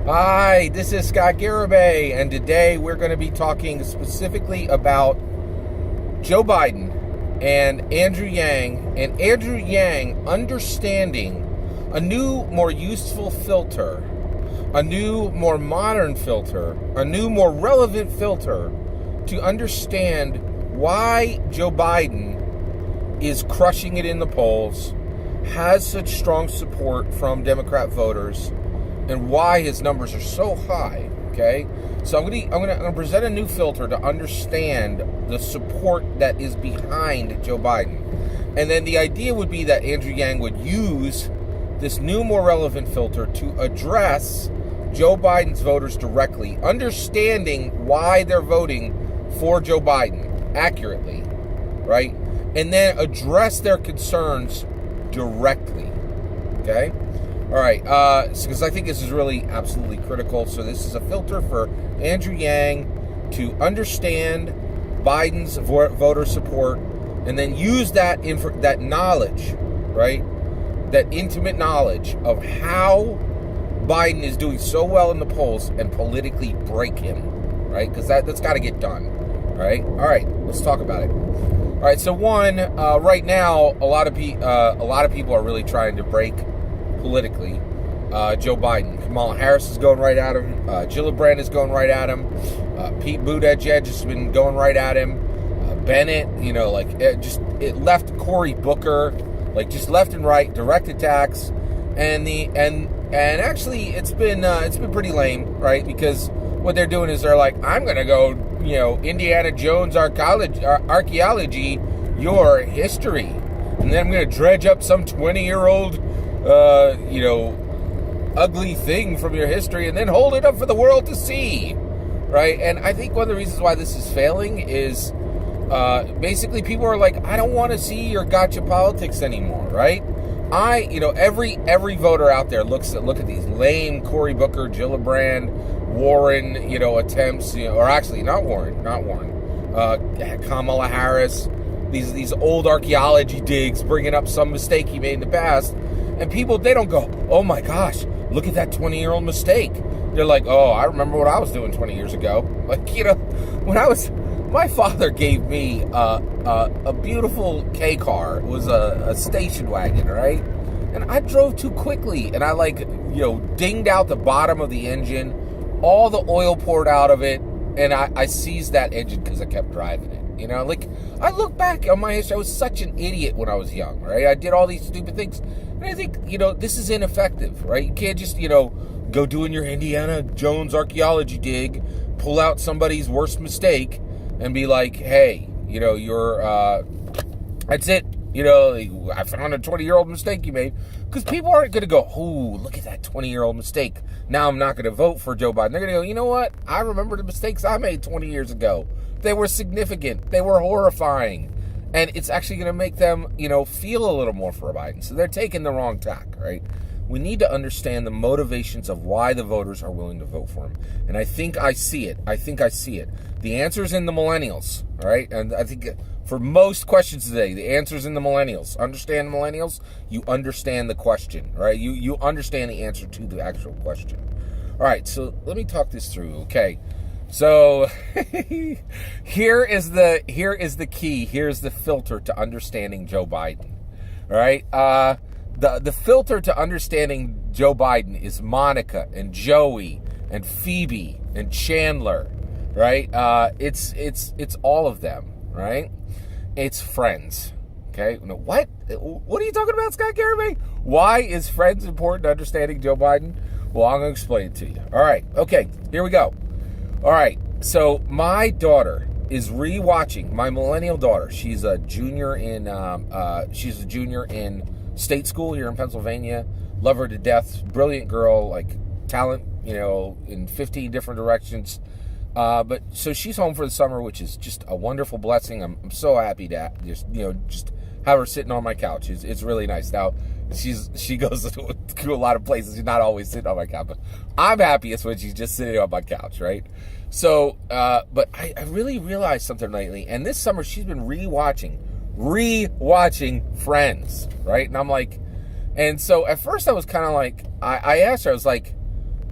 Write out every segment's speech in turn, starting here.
Hi, this is Scott Garibay, and today we're going to be talking specifically about Joe Biden and Andrew Yang understanding a new, more useful filter, a new, more modern filter, a new, more relevant filter to understand why Joe Biden is crushing it in the polls, has such strong support from Democrat voters, and why his numbers are so high. Okay, so I'm gonna present a new filter to understand the support that is behind Joe Biden, and then the idea would be that Andrew Yang would use this new, more relevant filter to address Joe Biden's voters directly, understanding why they're voting for Joe Biden accurately, right, and then address their concerns directly. Okay. All right, because I think this is really absolutely critical. So this is a filter for Andrew Yang to understand Biden's voter support, and then use that that knowledge, right, that intimate knowledge of how Biden is doing so well in the polls and politically break him, right? Because that's got to get done. All right, let's talk about it. All right, so right now, a lot of people are really trying to break politically Joe Biden. Kamala Harris is going right at him. Gillibrand is going right at him. Pete Buttigieg has been going right at him. Bennett, it left Cory Booker, just left and right, direct attacks, and actually it's been pretty lame, right? Because what they're doing is they're like, I'm gonna go, Indiana Jones archaeology your history, and then I'm gonna dredge up some 20-year-old ugly thing from your history and then hold it up for the world to see, right? And I think one of the reasons why this is failing is basically people are like, I don't want to see your gotcha politics anymore, right? Every voter out there look at these lame Cory Booker, Gillibrand, Warren, attempts, or actually not Warren, Kamala Harris, these old archaeology digs bringing up some mistake he made in the past. And people, they don't go, oh my gosh, look at that 20-year-old mistake. They're like, oh, I remember what I was doing 20 years ago. My father gave me a beautiful K car. It was a station wagon, right? And I drove too quickly, and I dinged out the bottom of the engine, all the oil poured out of it, and I seized that engine because I kept driving it. I look back on my history, I was such an idiot when I was young, right? I did all these stupid things. And I think, this is ineffective, right? You can't just, go doing your Indiana Jones archaeology dig, pull out somebody's worst mistake, and be like, hey, that's it. I found a 20-year-old mistake you made. Because people aren't going to go, oh, look at that 20-year-old mistake. Now I'm not going to vote for Joe Biden. They're going to go, you know what? I remember the mistakes I made 20 years ago. They were significant. They were horrifying. And it's actually going to make them, feel a little more for Biden. So they're taking the wrong tack, right? We need to understand the motivations of why the voters are willing to vote for him. And I think I see it. The answer's in the millennials, all right? And I think for most questions today, the answer's in the millennials. Understand millennials? You understand the question, right? You understand the answer to the actual question. All right, so let me talk this through, okay? So here is the key. Here's the filter to understanding Joe Biden. All right. The filter to understanding Joe Biden is Monica and Joey and Phoebe and Chandler. Right. It's all of them. Right. It's Friends. Okay. No, what are you talking about, Scott Garibay? Why is Friends important to understanding Joe Biden? Well, I'm going to explain it to you. All right. Okay. Here we go. All right, so my daughter is rewatching. My millennial daughter. She's a junior in state school here in Pennsylvania. Love her to death. Brilliant girl, talent, in 15 different directions. But so she's home for the summer, which is just a wonderful blessing. I'm so happy to just have her sitting on my couch. It's really nice. Now she goes to a lot of places. She's not always sitting on my couch, but I'm happiest when she's just sitting on my couch, right? So, but I really realized something lately, and this summer she's been rewatching Friends, right? And I'm like, and so at first I was kind of like, I asked her, I was like,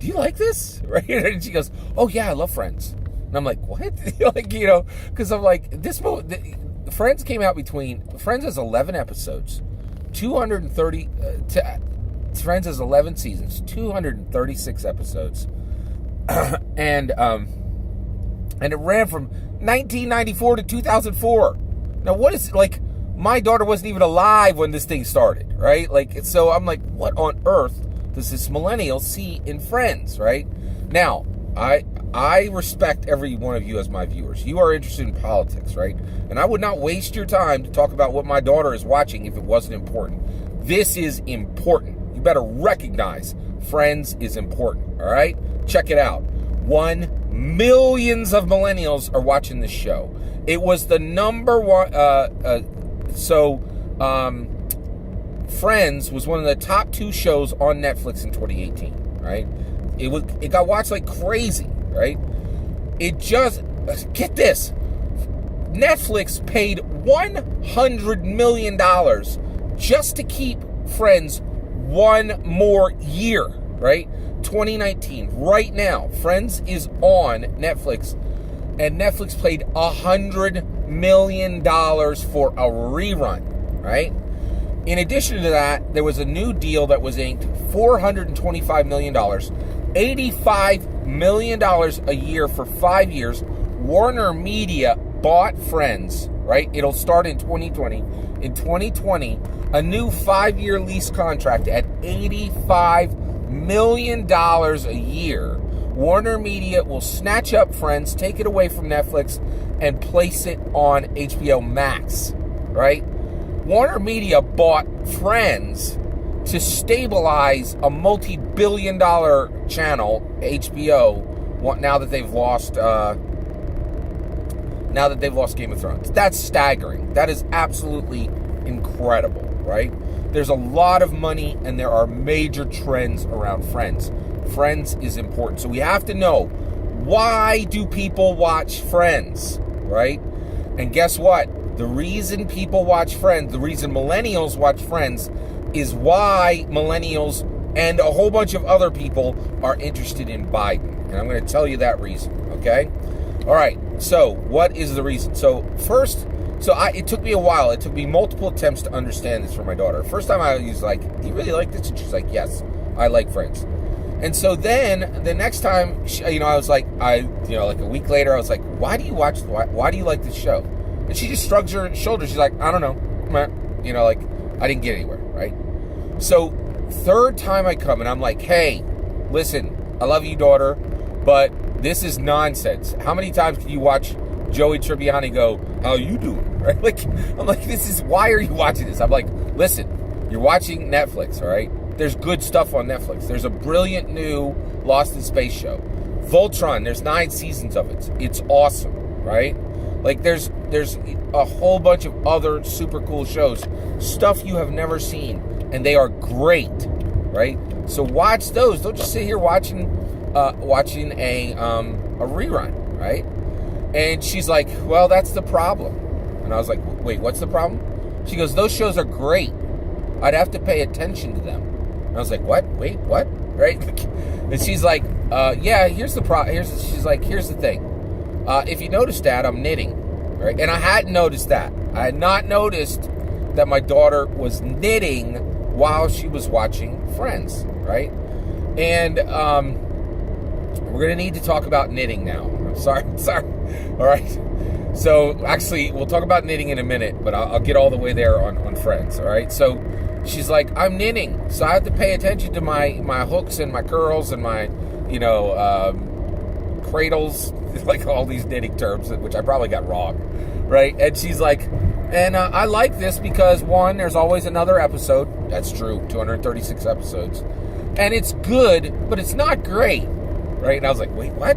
do you like this? Right? And she goes, oh yeah, I love Friends. And I'm like, what? Because I'm like, Friends came out Friends has 11 episodes, 230, Friends has 11 seasons, 236 episodes. And it ran from 1994 to 2004. Now, what is, my daughter wasn't even alive when this thing started, right? So I'm like, what on earth does this millennial see in Friends, right? Now, I respect every one of you as my viewers. You are interested in politics, right? And I would not waste your time to talk about what my daughter is watching if it wasn't important. This is important. You better recognize Friends is important, all right? Check it out. Millions of millennials are watching this show. It was the number one, Friends was one of the top 2 shows on Netflix in 2018, right? It got watched like crazy, right? It just, get this, Netflix paid $100 million just to keep Friends one more year, right? 2019, right now, Friends is on Netflix, and Netflix paid $100 million for a rerun, right? In addition to that, there was a new deal that was inked, $425 million, $85 million a year for 5 years. WarnerMedia bought Friends, right? It'll start in 2020. In 2020, a new 5-year lease contract at $85 million a year. WarnerMedia will snatch up Friends, take it away from Netflix, and place it on HBO Max, right? WarnerMedia bought Friends to stabilize a multi-billion-dollar channel, HBO, now that they've lost Game of Thrones. That's staggering. That is absolutely incredible, right? There's a lot of money, and there are major trends around Friends. Friends is important. So we have to know, why do people watch Friends, right? And guess what? The reason people watch Friends, the reason millennials watch Friends, is why millennials and a whole bunch of other people are interested in Biden. And I'm going to tell you that reason, okay? All right, so what is the reason? So first, it took me a while. It took me multiple attempts to understand this for my daughter. First time I was like, do you really like this? And she's like, yes, I like Friends. And so then the next time, I was like, like a week later, I was like, why do you like this show? And she just shrugs her shoulders. She's like, I don't know. I didn't get anywhere, right? So third time I come and I'm like, hey, listen, I love you, daughter, but this is nonsense. How many times can you watch Joey Tribbiani go, how you doing? Right? I'm like, why are you watching this? I'm like, listen, you're watching Netflix, all right? There's good stuff on Netflix. There's a brilliant new Lost in Space show. Voltron, there's 9 seasons of it. It's awesome, right? There's a whole bunch of other super cool shows, stuff you have never seen, and they are great, right? So watch those. Don't just sit here watching a rerun, right? And she's like, well, that's the problem. And I was like, wait, what's the problem? She goes, those shows are great. I'd have to pay attention to them. And I was like, what? Wait, what? Right? And she's like, yeah, here's the she's like, here's the thing. If you notice, Dad, I'm knitting, right? And I hadn't noticed that. I had not noticed that my daughter was knitting while she was watching Friends, right? And we're going to need to talk about knitting now. I'm sorry. All right. So actually, we'll talk about knitting in a minute, but I'll get all the way there on Friends, all right? So she's like, I'm knitting, so I have to pay attention to my hooks and my curls and my, cradles, like all these knitting terms, which I probably got wrong, right? And she's like, and I like this because, one, there's always another episode. That's true, 236 episodes. And it's good, but it's not great, right? And I was like, wait, what?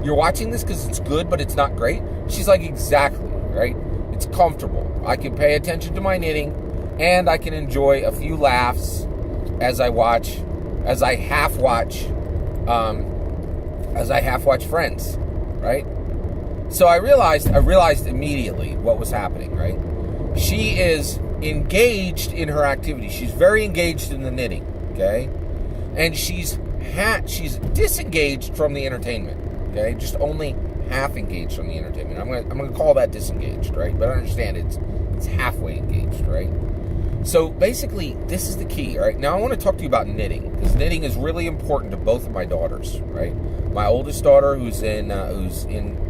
You're watching this because it's good, but it's not great? She's like, exactly, right? It's comfortable. I can pay attention to my knitting, and I can enjoy a few laughs as I half watch Friends, right? So I realized immediately what was happening, right? She is engaged in her activity. She's very engaged in the knitting, okay? And she's she's disengaged from the entertainment. Okay, just only half engaged from the entertainment. I'm gonna call that disengaged, right? But I understand it's halfway engaged, right? So basically, this is the key, right? Now I want to talk to you about knitting, because knitting is really important to both of my daughters, right? My oldest daughter, who's in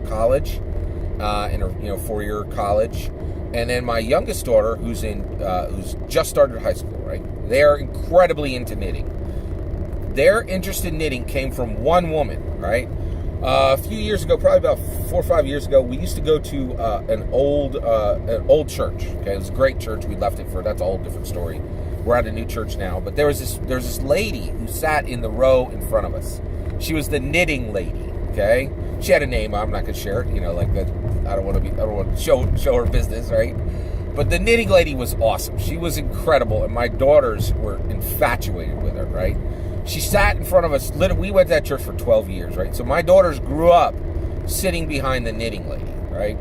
college, in her 4-year college, and then my youngest daughter, who's just started high school, right? They are incredibly into knitting. Their interest in knitting came from one woman, right? A few years ago, probably about 4 or 5 years ago, we used to go to an old church. Okay, it was a great church. We left it that's a whole different story. We're at a new church now. But there's this lady who sat in the row in front of us. She was the knitting lady. Okay, she had a name. I'm not gonna share it. Like that. I don't want to show her business, right? But the knitting lady was awesome. She was incredible, and my daughters were infatuated with her, right? She sat in front of us. We went to that church for 12 years, right? So my daughters grew up sitting behind the knitting lady, right?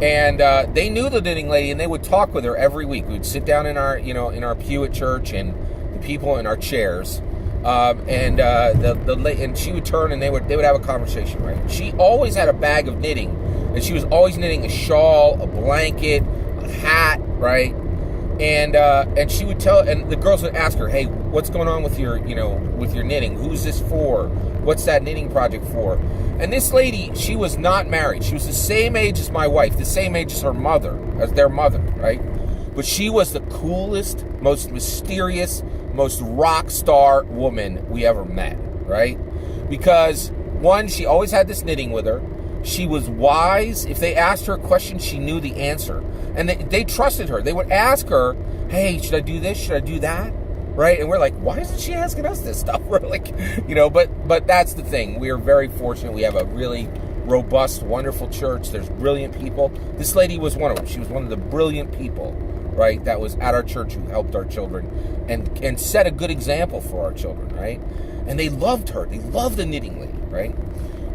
And they knew the knitting lady, and they would talk with her every week. We would sit down in our our pew at church, and the people in our chairs, and she would turn, and they would have a conversation, right? She always had a bag of knitting, and she was always knitting a shawl, a blanket, a hat, right? And she would tell, and the girls would ask her, "Hey, what's going on with your knitting? Who's this for? What's that knitting project for?" And this lady, she was not married. She was the same age as my wife, the same age as her mother, as their mother, right? But she was the coolest, most mysterious, most rock star woman we ever met, right? Because one, she always had this knitting with her. She was wise. If they asked her a question, she knew the answer. And they trusted her. They would ask her, "Hey, should I do this? Should I do that?" Right? And we're like, why isn't she asking us this stuff? We're like, but that's the thing. We are very fortunate. We have a really robust, wonderful church. There's brilliant people. This lady was one of them. She was one of the brilliant people, right, that was at our church, who helped our children and set a good example for our children, right? And they loved her. They loved the knitting lady, right?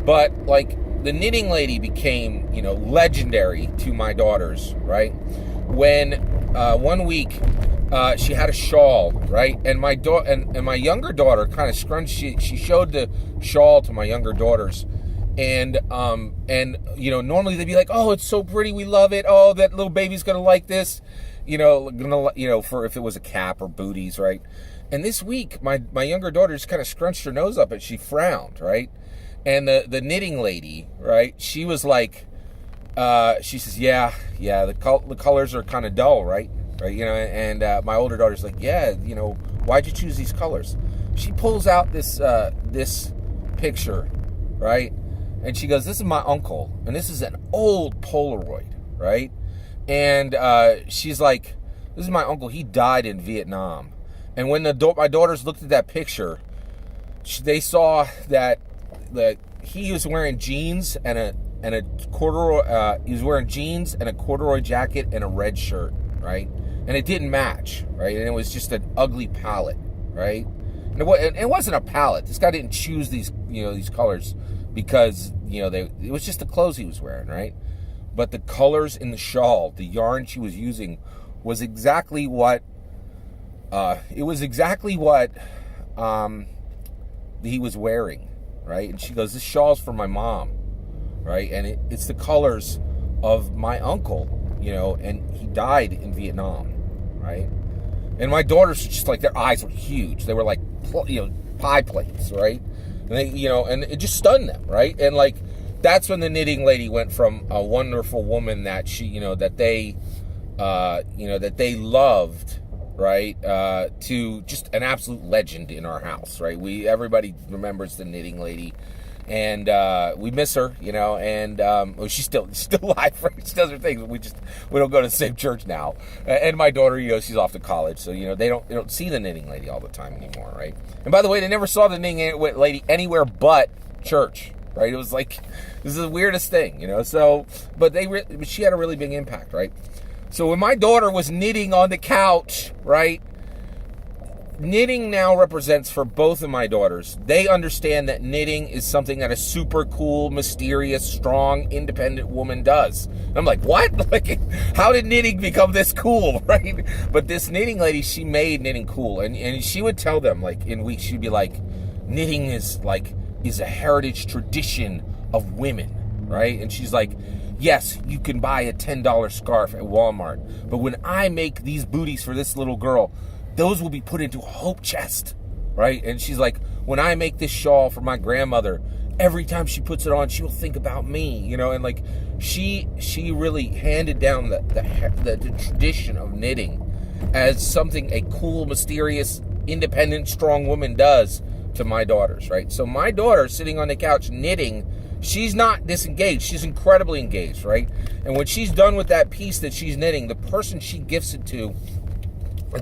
But the knitting lady became, legendary to my daughters, right? When one week she had a shawl, right? And my my younger daughter kind of scrunched. She showed the shawl to my younger daughters, and normally they'd be like, "Oh, it's so pretty, we love it. Oh, that little baby's gonna like this," for if it was a cap or booties, right? And this week, my younger daughter just kind of scrunched her nose up and she frowned, right? And the knitting lady, right? She was like, she says, yeah, the colors are kind of dull, right? Right, and my older daughter's like, yeah, why'd you choose these colors? She pulls out this picture, right? And she goes, "This is my uncle, and this is an old Polaroid, right?" And she's like, "This is my uncle. He died in Vietnam." And when my daughters looked at that picture, they saw that he was wearing jeans and a corduroy. He was wearing jeans and a corduroy jacket and a red shirt, right? And it didn't match, right? And it was just an ugly palette, right? And it wasn't a palette. This guy didn't choose these colors because it was just the clothes he was wearing, right? But the colors in the shawl, the yarn she was using, was exactly what he was wearing, right? And she goes, "This shawl's for my mom," right? And it's the colors of my uncle, and he died in Vietnam, right? And my daughters were just like, their eyes were huge. They were like, pie plates, right? And they, and it just stunned them, right? And that's when the knitting lady went from a wonderful woman that that they loved, right, to just an absolute legend in our house, right? Everybody remembers the knitting lady, and we miss her, and she's still alive, right? She does her thing. We don't go to the same church now, and my daughter, she's off to college, so they don't see the knitting lady all the time anymore, right? And by the way, they never saw the knitting lady anywhere but church, right? It was like, this is the weirdest thing, So, but she had a really big impact, right? So when my daughter was knitting on the couch, right? Knitting now represents, for both of my daughters, they understand that knitting is something that a super cool, mysterious, strong, independent woman does. And I'm like, what? How did knitting become this cool, right? But this knitting lady, she made knitting cool. And she would tell them, in weeks, she'd be like, knitting is a heritage tradition of women, right? And she's like, yes, you can buy a $10 scarf at Walmart, but when I make these booties for this little girl, those will be put into a hope chest, right? And she's like, when I make this shawl for my grandmother, every time she puts it on, she'll think about me, you know. And like, she really handed down the tradition of knitting as something a cool, mysterious, independent, strong woman does to my daughters, right? So my daughter sitting on the couch knitting, she's not disengaged. She's incredibly engaged, right? And when she's done with that piece that she's knitting, the person she gifts it to,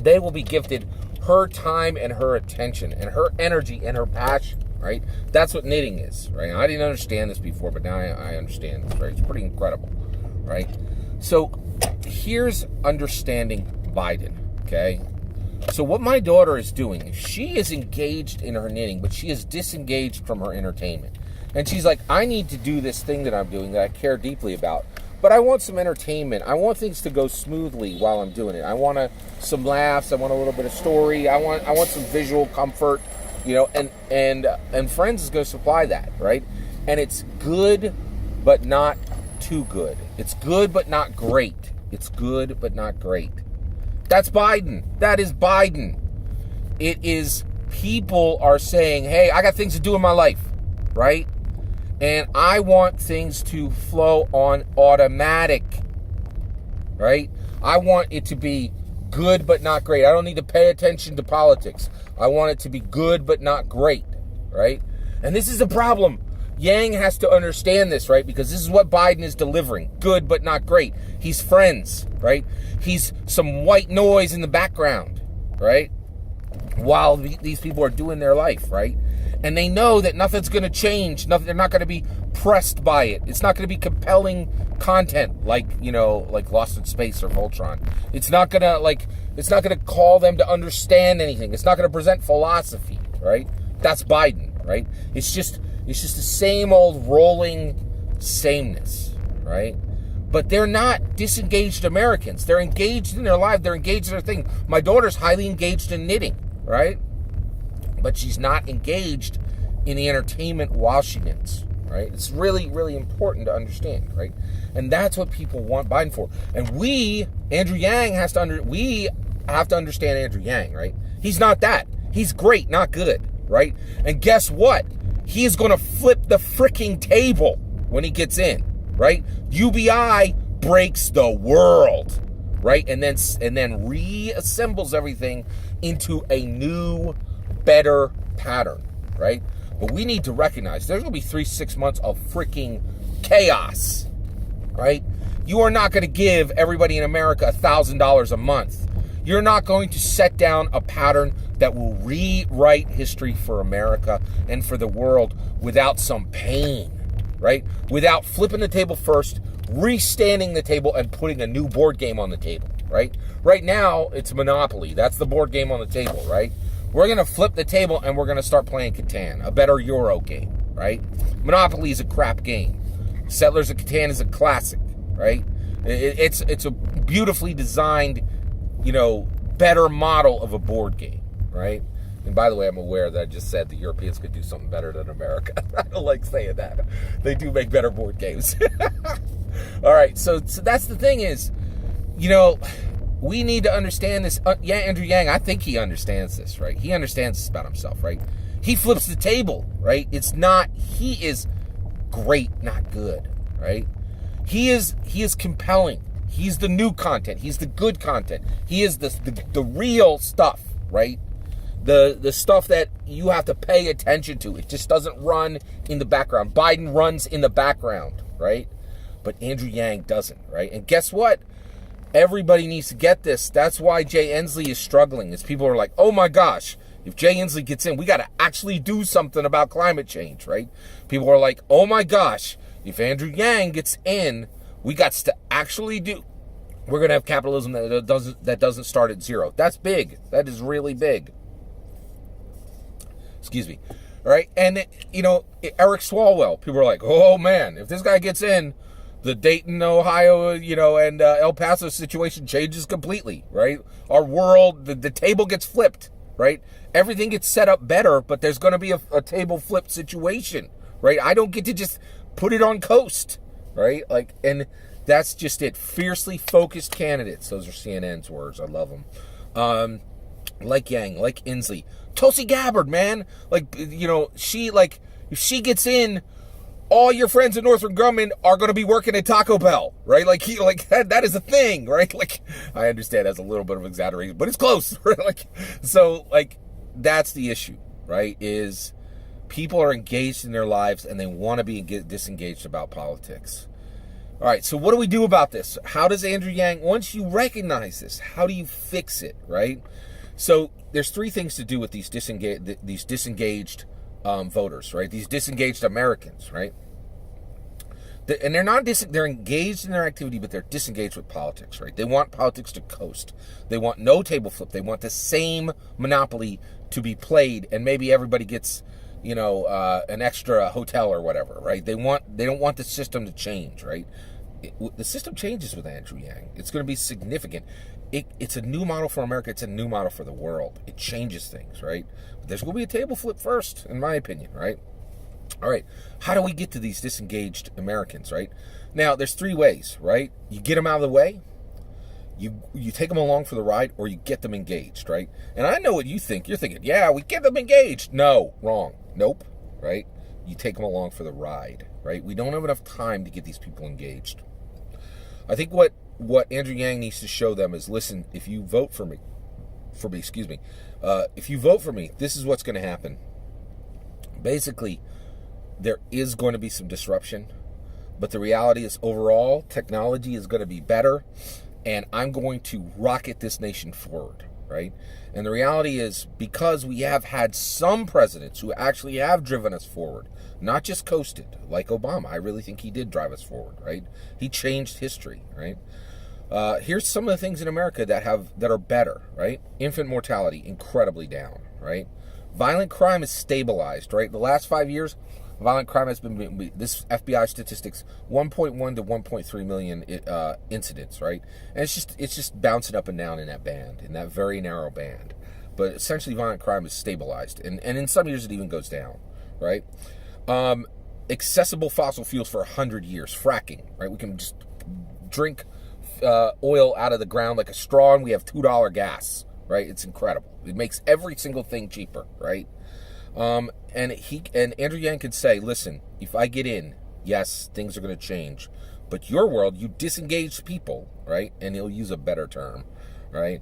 they will be gifted her time and her attention and her energy and her passion, right? That's what knitting is, right? I didn't understand this before, but now I understand this, right? It's pretty incredible, right? So here's understanding Biden, okay? So what my daughter is doing, she is engaged in her knitting, but she is disengaged from her entertainment. And she's like, I need to do this thing that I'm doing that I care deeply about, but I want some entertainment. I want things to go smoothly while I'm doing it. I want some laughs. I want a little bit of story. I want some visual comfort, you know, and Friends is going to supply that, right? And it's good, but not too good. It's good, but not great. It's good, but not great. That's Biden. That is Biden. It is people are saying, hey, I got things to do in my life, right? And I want things to flow on automatic, right? I want it to be good but not great. I don't need to pay attention to politics. I want it to be good but not great, right? And this is a problem. Yang has to understand this, right? Because this is what Biden is delivering. Good but not great. He's Friends, right? He's some white noise in the background, right? While these people are doing their life, right? And they know that nothing's going to change. They're not going to be pressed by it. It's not going to be compelling content like Lost in Space or Voltron. It's not going to call them to understand anything. It's not going to present philosophy, right? That's Biden, right? It's just the same old rolling sameness, right? But they're not disengaged Americans. They're engaged in their life. They're engaged in their thing. My daughter's highly engaged in knitting, right? But she's not engaged in the entertainment while she knits, right? It's really, really important to understand, right? And that's what people want Biden for. And Andrew Yang we have to understand Andrew Yang, right? He's not that. He's great, not good, right? And guess what? He is going to flip the freaking table when he gets in, right? UBI breaks the world, right? And then reassembles everything into a new, better pattern, right? But we need to recognize there's going to be 3-6 months of freaking chaos, right? You are not going to give everybody in America $1,000 a month. You're not going to set down a pattern that will rewrite history for America and for the world without some pain, right? Without flipping the table first, restanding the table, and putting a new board game on the table, right? Right now, it's Monopoly. That's the board game on the table, right? We're going to flip the table and we're going to start playing Catan, a better Euro game, right? Monopoly is a crap game. Settlers of Catan is a classic, right? It's a beautifully designed, better model of a board game, right? And by the way, I'm aware that I just said the Europeans could do something better than America. I don't like saying that. They do make better board games. All right, so that's the thing is, we need to understand this. Andrew Yang, I think he understands this, right? He understands this about himself, right? He flips the table, right? He is great, not good, right? He is compelling. He's the new content. He's the good content. He is the real stuff, right? The stuff that you have to pay attention to. It just doesn't run in the background. Biden runs in the background, right? But Andrew Yang doesn't, right? And guess what? Everybody needs to get this. That's why Jay Inslee is struggling. Is people are like, oh my gosh, if Jay Inslee gets in, we got to actually do something about climate change, right? People are like, oh my gosh, if Andrew Yang gets in, we got to actually do. We're going to have capitalism that doesn't start at zero. That's big. That is really big. Excuse me. All right. And, Eric Swalwell, people are like, oh man, if this guy gets in, the Dayton, Ohio, and El Paso situation changes completely, right? Our world, the table gets flipped, right? Everything gets set up better, but there's going to be a table flip situation, right? I don't get to just put it on coast, right? Like, and that's just it. Fiercely focused candidates. Those are CNN's words. I love them. Like Yang, like Inslee. Tulsi Gabbard, man. Like, you know, she, like, if she gets in, all your friends in Northrop Grumman are going to be working at Taco Bell, right? Like, that is a thing, right? Like, I understand that's a little bit of exaggeration, but it's close, right? Like, so, like, that's the issue, right? Is people are engaged in their lives and they want to be disengaged about politics. All right, so what do we do about this? How does Andrew Yang, once you recognize this, how do you fix it, right? So there's three things to do with these disengaged voters, right? These disengaged Americans, right? And they're not they're engaged in their activity, but they're disengaged with politics, right? They want politics to coast. They want no table flip. They want the same monopoly to be played, and maybe everybody gets, you know, an extra hotel or whatever, right? They don't want the system to change, right? The system changes with Andrew Yang. It's going to be significant. It's a new model for America. It's a new model for the world. It changes things, right? But there's going to be a table flip first, in my opinion, right? All right, how do we get to these disengaged Americans, right? Now, there's three ways, right? You get them out of the way, you take them along for the ride, or you get them engaged, right? And I know what you think. You're thinking, yeah, we get them engaged. No, wrong. Nope, right? You take them along for the ride, right? We don't have enough time to get these people engaged. I think what Andrew Yang needs to show them is, listen, if you vote for me, if you vote for me, this is what's going to happen. Basically, there is going to be some disruption, but the reality is overall technology is going to be better, and I'm going to rocket this nation forward, right? And the reality is, because we have had some presidents who actually have driven us forward, not just coasted, like Obama. I really think he did drive us forward, right? He changed history, right? Here's some of the things in America that are better, right? Infant mortality, incredibly down, right? Violent crime is stabilized, right? The last 5 years, violent crime has been, this FBI statistics, 1.1 to 1.3 million incidents, right? And it's just bouncing up and down in that band, in that very narrow band. But essentially, violent crime is stabilized, and in some years it even goes down, right? Accessible fossil fuels for 100 years, fracking, right? We can just drink oil out of the ground like a straw, and we have $2 gas, right? It's incredible. It makes every single thing cheaper, right? And Andrew Yang could say, listen, if I get in, yes, things are going to change, but your world, you disengaged people, right? And he'll use a better term, right?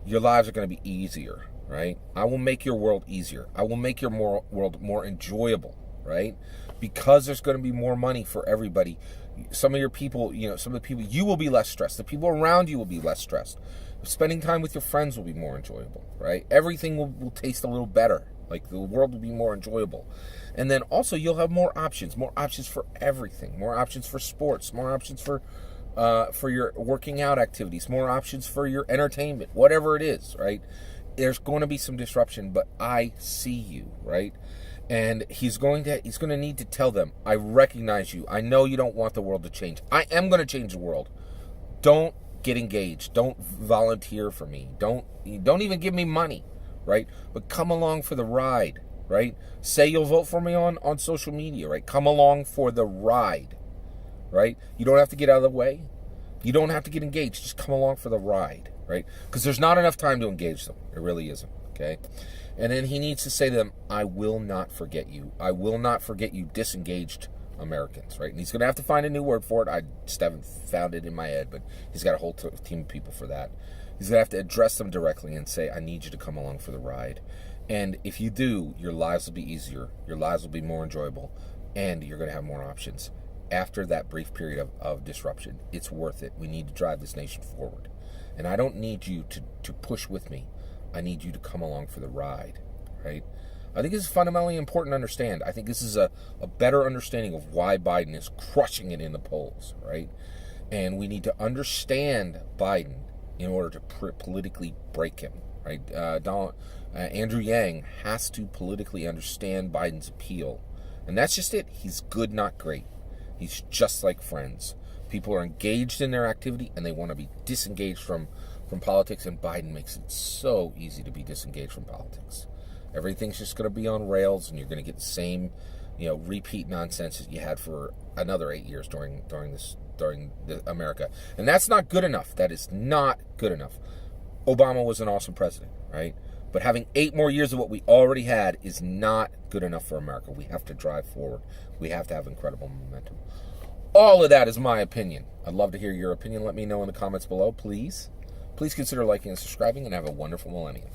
Your lives are going to be easier, right? I will make your world easier. I will make your world more enjoyable, right? Because there's going to be more money for everybody. Some of your people, you will be less stressed. The people around you will be less stressed. Spending time with your friends will be more enjoyable, right? Everything will taste a little better. Like, the world will be more enjoyable. And then also you'll have more options for everything, more options for sports, more options for your working out activities, more options for your entertainment, whatever it is, right? There's going to be some disruption, but I see you, right? And he's going to need to tell them, I recognize you. I know you don't want the world to change. I am going to change the world. Don't get engaged. Don't volunteer for me. Don't even give me money, right? But come along for the ride, right? Say you'll vote for me on social media, right? Come along for the ride, right? You don't have to get out of the way. You don't have to get engaged. Just come along for the ride, right? Because there's not enough time to engage them. It really isn't, okay? And then he needs to say to them, I will not forget you. I will not forget you, disengaged Americans, right? And he's going to have to find a new word for it. I just haven't found it in my head, but he's got a whole team of people for that. He's going to have to address them directly and say, I need you to come along for the ride. And if you do, your lives will be easier, your lives will be more enjoyable, and you're going to have more options. After that brief period of disruption, it's worth it. We need to drive this nation forward. And I don't need you to push with me. I need you to come along for the ride, right? I think this is fundamentally important to understand. I think this is a better understanding of why Biden is crushing it in the polls, right? And we need to understand Biden in order to politically break him, right? Andrew Yang has to politically understand Biden's appeal. And that's just it. He's good, not great. He's just like Friends. People are engaged in their activity, and they want to be disengaged from from politics, and Biden makes it so easy to be disengaged from politics. Everything's just going to be on rails, and you're going to get the same, repeat nonsense that you had for another 8 years during America. And that's not good enough. That is not good enough. Obama was an awesome president, right? But having 8 more years of what we already had is not good enough for America. We have to drive forward. We have to have incredible momentum. All of that is my opinion. I'd love to hear your opinion. Let me know in the comments below, please. Please consider liking and subscribing, and have a wonderful millennium.